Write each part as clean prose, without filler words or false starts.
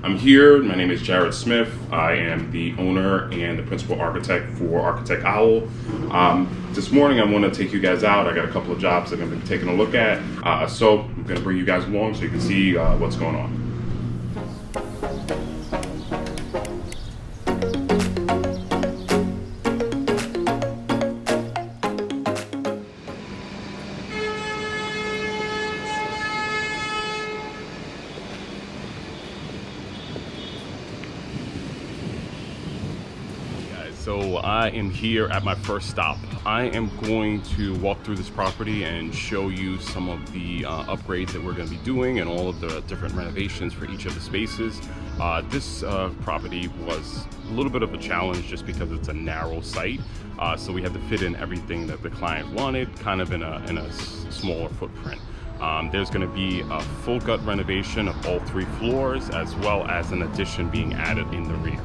I'm here. My name is Jared Smith. I am the owner and the principal architect for Architect Owl. This morning I want to take you guys out. I got a couple of jobs that I'm going to be taking a look at. So I'm going to bring you guys along so you can see what's going on. So I am here at my first stop. I am going to walk through this property and show you some of the upgrades that we're going to be doing and all of the different renovations for each of the spaces. This property was a little bit of a challenge just because it's a narrow site. So we had to fit in everything that the client wanted, kind of in a smaller footprint. There's going to be a full gut renovation of all 3 floors, as well as an addition being added in the rear.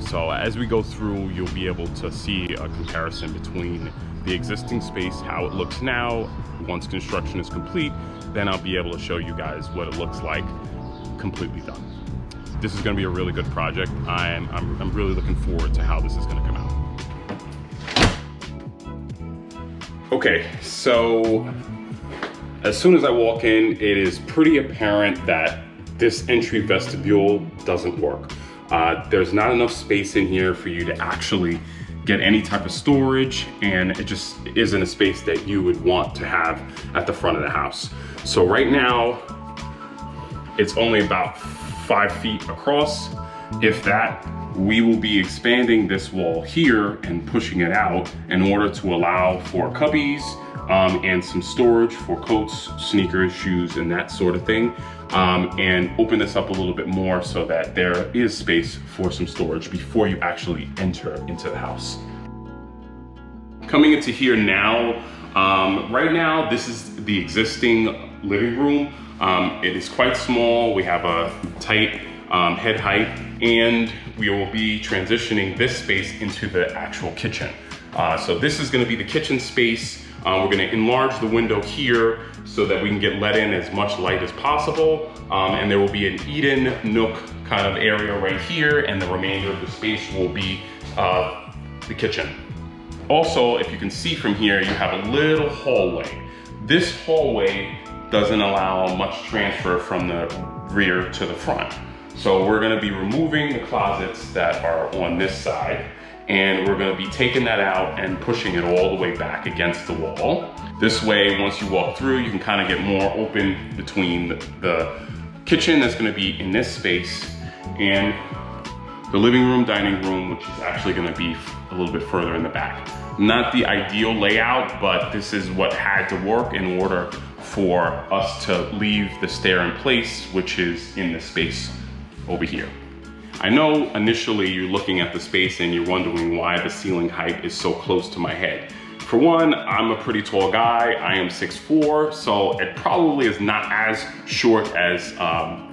So as we go through, you'll be able to see a comparison between the existing space, how it looks now. Once construction is complete, then I'll be able to show you guys what it looks like completely done. This is going to be a really good project. I'm really looking forward to how this is going to come out. Okay, so as soon as I walk in, it is pretty apparent that this entry vestibule doesn't work. There's not enough space in here for you to actually get any type of storage, and it just isn't a space that you would want to have at the front of the house. So right now, it's only about 5 feet across. If that, we will be expanding this wall here and pushing it out in order to allow for cubbies and some storage for coats, sneakers, shoes, and that sort of thing. And open this up a little bit more so that there is space for some storage before you actually enter into the house. Coming into here now, right now this is the existing living room. It is quite small. We have a tight head height, and we will be transitioning this space into the actual kitchen. So this is going to be the kitchen space. We're going to enlarge the window here so that we can get let in as much light as possible. And there will be an eat-in nook kind of area right here, and the remainder of the space will be the kitchen. Also, if you can see from here, you have a little hallway. This hallway doesn't allow much transfer from the rear to the front. So we're going to be removing the closets that are on this side, and we're going to be taking that out and pushing it all the way back against the wall. This way, once you walk through, you can kind of get more open between the kitchen that's going to be in this space and the living room, dining room, which is actually going to be a little bit further in the back. Not the ideal layout, but this is what had to work in order for us to leave the stair in place, which is in the space over here. I know initially you're looking at the space and you're wondering why the ceiling height is so close to my head. For one, I'm a pretty tall guy. I am 6'4", so it probably is not as short as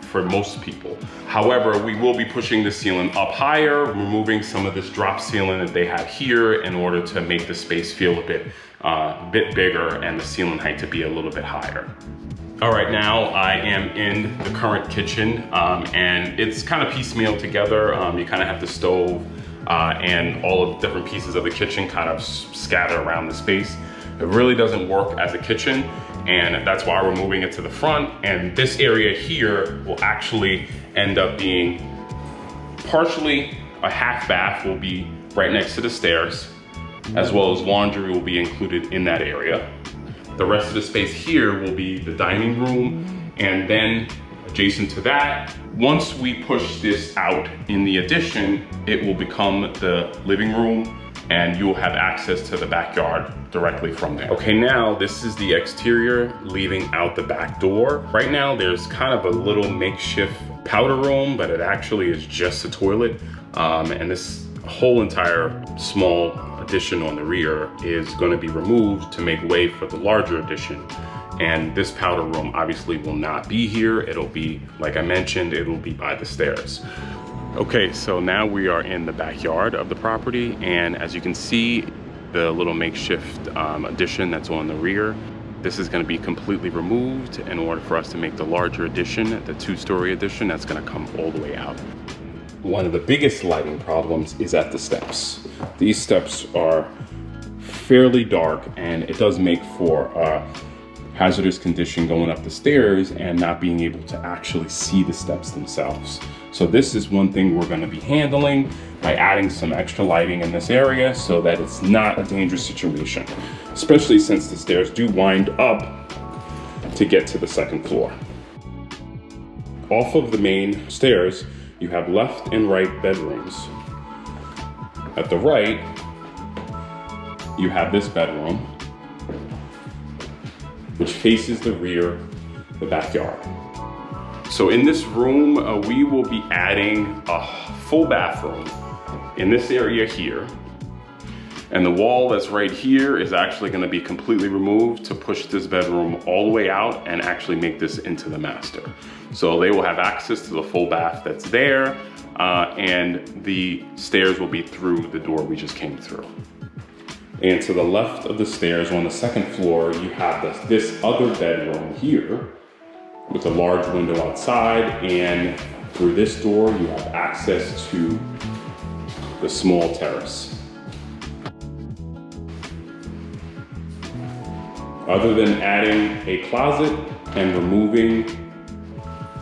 for most people. However, we will be pushing the ceiling up higher, removing some of this drop ceiling that they have here in order to make the space feel a bit bigger and the ceiling height to be a little bit higher. All right, now I am in the current kitchen, and it's kind of piecemeal together. You kind of have the stove and all of the different pieces of the kitchen kind of scatter around the space. It really doesn't work as a kitchen, and that's why we're moving it to the front. And this area here will actually end up being partially a half bath, will be right next to the stairs, as well as laundry will be included in that area. The rest of the space here will be the dining room, and then adjacent to that, once we push this out in the addition, it will become the living room, and you'll have access to the backyard directly from there. Okay, now this is the exterior leaving out the back door. Right now there's kind of a little makeshift powder room, but it actually is just a toilet, and this whole entire small addition on the rear is going to be removed to make way for the larger addition. And this powder room obviously will not be here. It'll be, like I mentioned, it'll be by the stairs. Okay, so now we are in the backyard of the property, and as you can see, the little makeshift addition that's on the rear this is going to be completely removed in order for us to make the larger addition, the 2-story addition that's going to come all the way out. One of the biggest lighting problems is at the steps. These steps are fairly dark, and it does make for a hazardous condition going up the stairs and not being able to actually see the steps themselves. So this is one thing we're going to be handling by adding some extra lighting in this area so that it's not a dangerous situation, especially since the stairs do wind up to get to the 2nd floor. Off of the main stairs, you have left and right bedrooms. At the right, you have this bedroom, which faces the rear, the backyard. So in this room, we will be adding a full bathroom in this area here. And the wall that's right here is actually gonna be completely removed to push this bedroom all the way out and actually make this into the master. So they will have access to the full bath that's there, and the stairs will be through the door we just came through. And to the left of the stairs on the 2nd floor, you have this other bedroom here with a large window outside, and through this door, you have access to the small terrace. Other than adding a closet and removing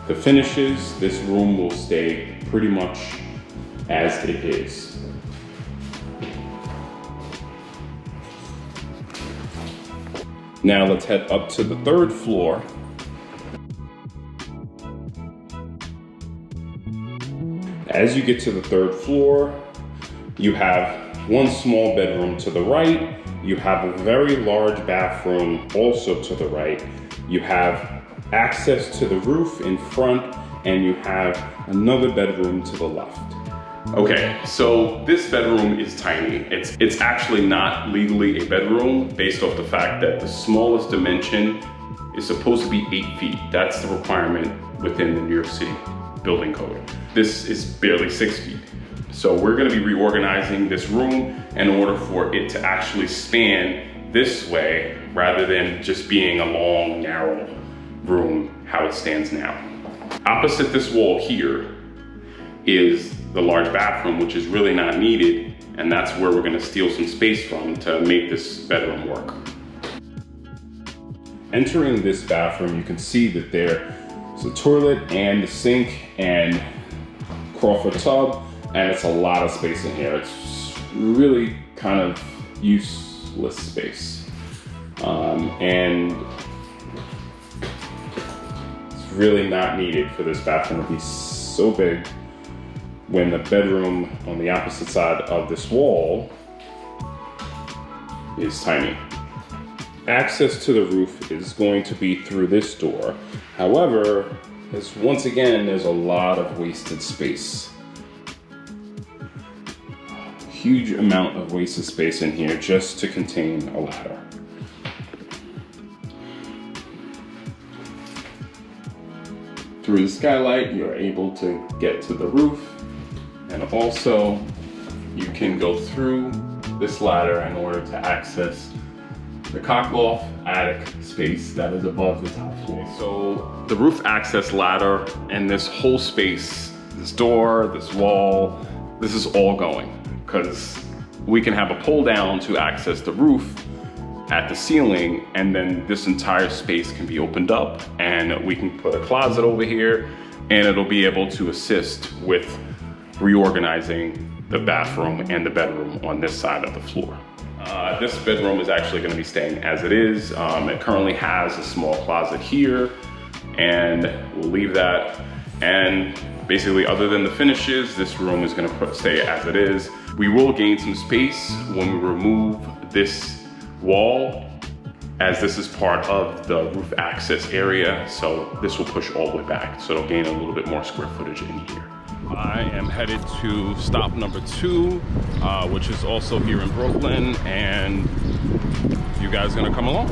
the finishes, this room will stay pretty much as it is. Now let's head up to the 3rd floor. As you get to the 3rd floor, you have one small bedroom to the right. You have a very large bathroom also to the right. You have access to the roof in front, and you have another bedroom to the left. Okay, so this bedroom is tiny. It's actually not legally a bedroom based off the fact that the smallest dimension is supposed to be 8 feet. That's the requirement within the New York City building code. This is barely 6 feet. So we're gonna be reorganizing this room in order for it to actually span this way rather than just being a long, narrow room how it stands now. Opposite this wall here is the large bathroom, which is really not needed, and that's where we're gonna steal some space from to make this bedroom work. Entering this bathroom, you can see that there's a toilet and a sink and Crawford tub, and it's a lot of space in here. It's really kind of useless space. And it's really not needed for this bathroom to be so big when the bedroom on the opposite side of this wall is tiny. Access to the roof is going to be through this door. However, once again, there's a lot of wasted space. Huge amount of wasted space in here just to contain a ladder. Through the skylight, you're able to get to the roof, and also you can go through this ladder in order to access the cockloft attic space that is above the top floor. So the roof access ladder and this whole space, this door, this wall, this is all going, because we can have a pull down to access the roof at the ceiling, and then this entire space can be opened up and we can put a closet over here, and it'll be able to assist with reorganizing the bathroom and the bedroom on this side of the floor. This bedroom is actually going to be staying as it is. It currently has a small closet here, and we'll leave that. And basically, other than the finishes, this room is going to stay as it is. We will gain some space when we remove this wall, as this is part of the roof access area. So this will push all the way back. So it'll gain a little bit more square footage in here. I am headed to stop number 2, which is also here in Brooklyn, and you guys gonna come along?